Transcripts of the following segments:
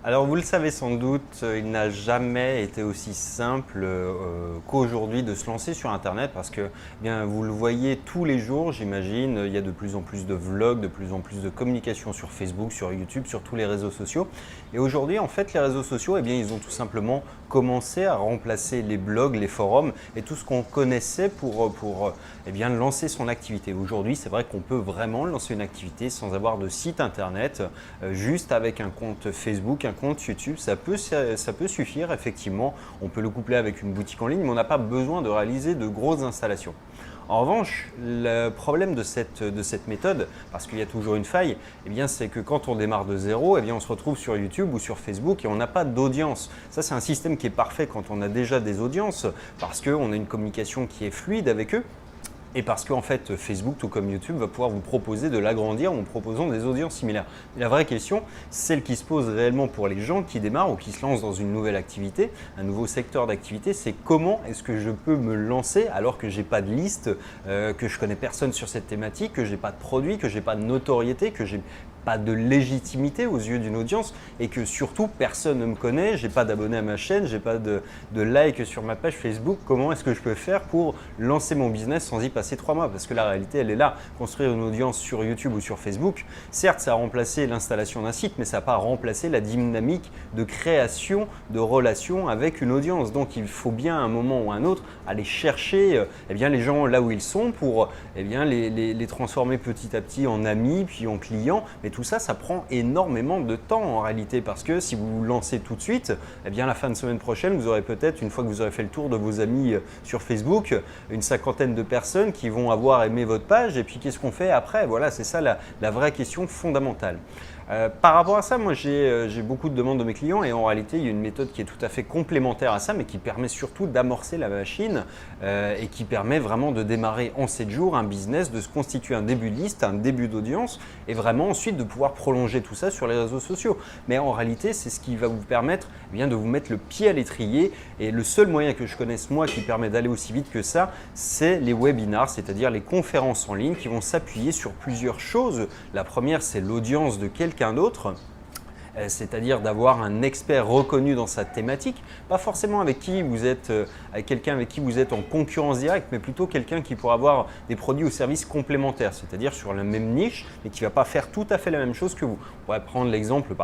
Alors vous le savez sans doute, il n'a jamais été aussi simple qu'aujourd'hui de se lancer sur Internet parce que bien, vous le voyez tous les jours, j'imagine, il y a de plus en plus de vlogs, de plus en plus de communication sur Facebook, sur YouTube, sur tous les réseaux sociaux. Et aujourd'hui, en fait, les réseaux sociaux, ils ont tout simplement commencé à remplacer les blogs, les forums et tout ce qu'on connaissait pour lancer son activité. Aujourd'hui, c'est vrai qu'on peut vraiment lancer une activité sans avoir de site Internet, juste avec un compte Facebook, un compte YouTube, ça peut suffire effectivement. On peut le coupler avec une boutique en ligne, mais on n'a pas besoin de réaliser de grosses installations. En revanche, le problème de cette méthode, parce qu'il y a toujours une faille, c'est que quand on démarre de zéro, on se retrouve sur YouTube ou sur Facebook et on n'a pas d'audience. Ça, c'est un système qui est parfait quand on a déjà des audiences, parce qu'on a une communication qui est fluide avec eux. Et parce qu'en fait, Facebook, tout comme YouTube, va pouvoir vous proposer de l'agrandir en proposant des audiences similaires. Et la vraie question, celle qui se pose réellement pour les gens qui démarrent ou qui se lancent dans une nouvelle activité, un nouveau secteur d'activité, c'est comment est-ce que je peux me lancer alors que je n'ai pas de liste, que je connais personne sur cette thématique, que je n'ai pas de produit, que je n'ai pas de notoriété, que je n'ai pas de légitimité aux yeux d'une audience et que surtout personne ne me connaît, j'ai pas d'abonnés à ma chaîne, j'ai pas de like sur ma page Facebook. Comment est-ce que je peux faire pour lancer mon business sans y passer 3 mois? Parce que la réalité, elle est là. Construire une audience sur YouTube ou sur Facebook, certes, ça a remplacé l'installation d'un site, mais ça n'a pas remplacé la dynamique de création de relations avec une audience. Donc, il faut bien à un moment ou à un autre aller chercher les gens là où ils sont pour les transformer petit à petit en amis, puis en clients. Mais tout ça, ça prend énormément de temps en réalité parce que si vous vous lancez tout de suite, la fin de semaine prochaine, vous aurez peut-être, une fois que vous aurez fait le tour de vos amis sur Facebook, une cinquantaine de personnes qui vont avoir aimé votre page et puis qu'est-ce qu'on fait après? Voilà, c'est ça la vraie question fondamentale. Par rapport à ça, moi j'ai beaucoup de demandes de mes clients et en réalité il y a une méthode qui est tout à fait complémentaire à ça mais qui permet surtout d'amorcer la machine et qui permet vraiment de démarrer en 7 jours un business, de se constituer un début de liste, un début d'audience et vraiment ensuite de pouvoir prolonger tout ça sur les réseaux sociaux. Mais en réalité c'est ce qui va vous permettre de vous mettre le pied à l'étrier et le seul moyen que je connaisse moi qui permet d'aller aussi vite que ça, c'est les webinars, c'est-à-dire les conférences en ligne qui vont s'appuyer sur plusieurs choses. La première c'est l'audience de quelqu'un d'autre, c'est-à-dire d'avoir un expert reconnu dans sa thématique, pas forcément avec qui vous êtes, avec quelqu'un avec qui vous êtes en concurrence directe, mais plutôt quelqu'un qui pourra avoir des produits ou services complémentaires, c'est-à-dire sur la même niche, mais qui ne va pas faire tout à fait la même chose que vous. On pourrait prendre l'exemple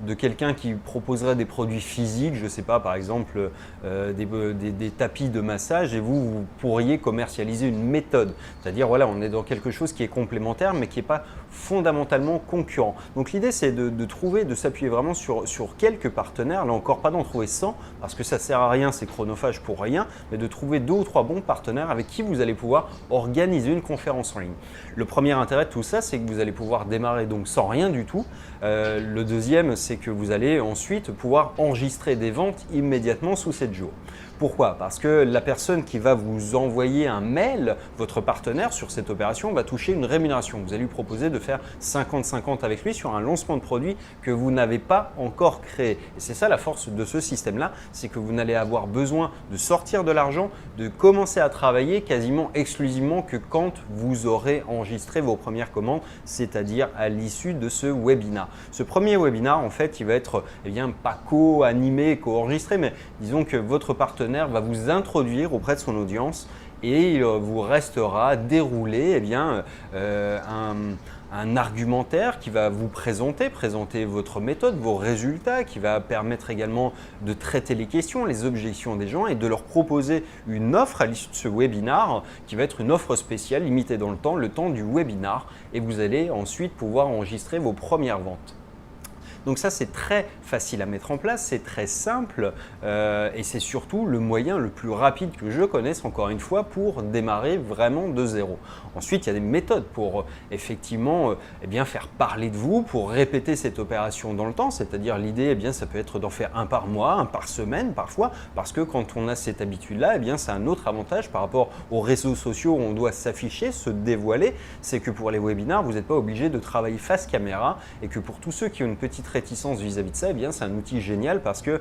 de quelqu'un qui proposerait des produits physiques, je ne sais pas, par exemple des tapis de massage et vous pourriez commercialiser une méthode. C'est-à-dire, voilà, on est dans quelque chose qui est complémentaire mais qui n'est pas fondamentalement concurrent. Donc l'idée, c'est de s'appuyer vraiment sur quelques partenaires, là encore pas d'en trouver 100 parce que ça ne sert à rien, c'est chronophage pour rien, mais de trouver 2 ou 3 bons partenaires avec qui vous allez pouvoir organiser une conférence en ligne. Le premier intérêt de tout ça, c'est que vous allez pouvoir démarrer donc sans rien du tout. Le deuxième, c'est que vous allez ensuite pouvoir enregistrer des ventes immédiatement sous 7 jours. Pourquoi? Parce que la personne qui va vous envoyer un mail, votre partenaire sur cette opération, va toucher une rémunération. Vous allez lui proposer de faire 50-50 avec lui sur un lancement de produit que vous n'avez pas encore créé. Et c'est ça la force de ce système-là, c'est que vous n'allez avoir besoin de sortir de l'argent, de commencer à travailler quasiment exclusivement que quand vous aurez enregistré vos premières commandes, c'est-à-dire à l'issue de ce webinar. Ce premier webinar, en fait, il va être pas co-animé, co-enregistré, mais disons que votre partenaire va vous introduire auprès de son audience et il vous restera déroulé un argumentaire qui va vous présenter votre méthode, vos résultats, qui va permettre également de traiter les questions, les objections des gens et de leur proposer une offre à l'issue de ce webinar qui va être une offre spéciale limitée dans le temps du webinar et vous allez ensuite pouvoir enregistrer vos premières ventes. Donc ça, c'est très facile à mettre en place, c'est très simple et c'est surtout le moyen le plus rapide que je connaisse, encore une fois, pour démarrer vraiment de zéro. Ensuite, il y a des méthodes pour effectivement faire parler de vous, pour répéter cette opération dans le temps, c'est-à-dire l'idée, ça peut être d'en faire un par mois, un par semaine parfois, parce que quand on a cette habitude-là, c'est un autre avantage par rapport aux réseaux sociaux où on doit s'afficher, se dévoiler, c'est que pour les webinars, vous n'êtes pas obligé de travailler face caméra et que pour tous ceux qui ont une petite réticence vis-à-vis de ça, eh bien c'est un outil génial parce qu'il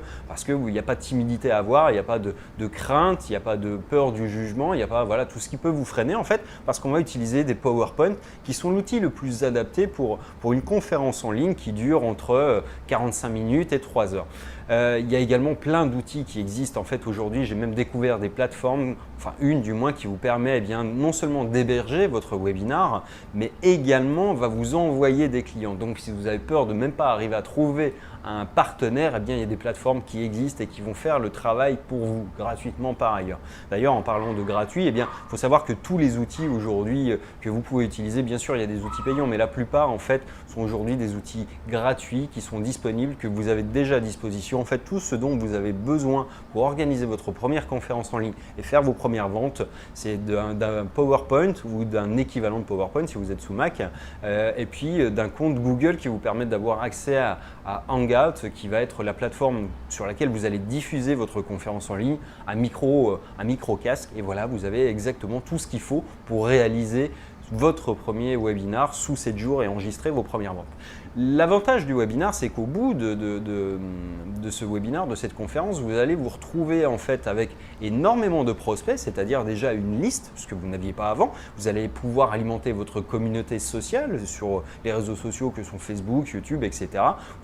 n'y a pas de timidité à avoir, il n'y a pas de crainte, il n'y a pas de peur du jugement, il n'y a pas tout ce qui peut vous freiner en fait, parce qu'on va utiliser des PowerPoint qui sont l'outil le plus adapté pour une conférence en ligne qui dure entre 45 minutes et 3 heures. Il y a également plein d'outils qui existent en fait aujourd'hui. J'ai même découvert des plateformes, enfin une du moins, qui vous permet non seulement d'héberger votre webinar, mais également va vous envoyer des clients. Donc si vous avez peur de même pas arriver à trouver un partenaire, eh bien, il y a des plateformes qui existent et qui vont faire le travail pour vous gratuitement par ailleurs. D'ailleurs, en parlant de gratuit, il faut savoir que tous les outils aujourd'hui que vous pouvez utiliser, bien sûr, il y a des outils payants, mais la plupart en fait sont aujourd'hui des outils gratuits qui sont disponibles, que vous avez déjà à disposition. En fait, tout ce dont vous avez besoin pour organiser votre première conférence en ligne et faire vos premières ventes, c'est d'un PowerPoint ou d'un équivalent de PowerPoint si vous êtes sous Mac, et puis d'un compte Google qui vous permet d'avoir accès à Hangout, qui va être la plateforme sur laquelle vous allez diffuser votre conférence en ligne, un micro casque, et voilà, vous avez exactement tout ce qu'il faut pour réaliser votre premier webinar sous 7 jours et enregistrer vos premières ventes. L'avantage du webinar, c'est qu'au bout de ce webinar, de cette conférence, vous allez vous retrouver en fait avec énormément de prospects, c'est-à-dire déjà une liste, ce que vous n'aviez pas avant. Vous allez pouvoir alimenter votre communauté sociale sur les réseaux sociaux que sont Facebook, YouTube, etc.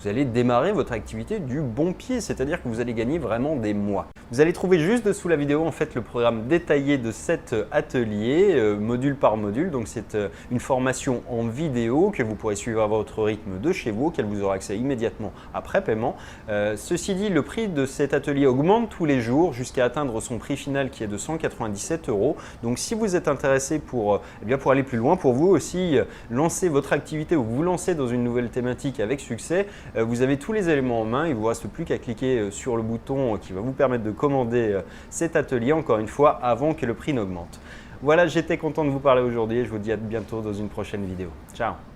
Vous allez démarrer votre activité du bon pied, c'est-à-dire que vous allez gagner vraiment des mois. Vous allez trouver juste dessous la vidéo en fait le programme détaillé de cet atelier, module par module. Donc c'est une formation en vidéo que vous pourrez suivre à votre rythme de chez vous, auquel vous aurez accès immédiatement après paiement. Ceci dit, le prix de cet atelier augmente tous les jours jusqu'à atteindre son prix final qui est de 197 €. Donc si vous êtes intéressé pour aller plus loin, pour vous aussi lancer votre activité ou vous lancer dans une nouvelle thématique avec succès, vous avez tous les éléments en main. Il ne vous reste plus qu'à cliquer sur le bouton qui va vous permettre de commander cet atelier, encore une fois, avant que le prix n'augmente. Voilà, j'étais content de vous parler aujourd'hui et je vous dis à bientôt dans une prochaine vidéo. Ciao!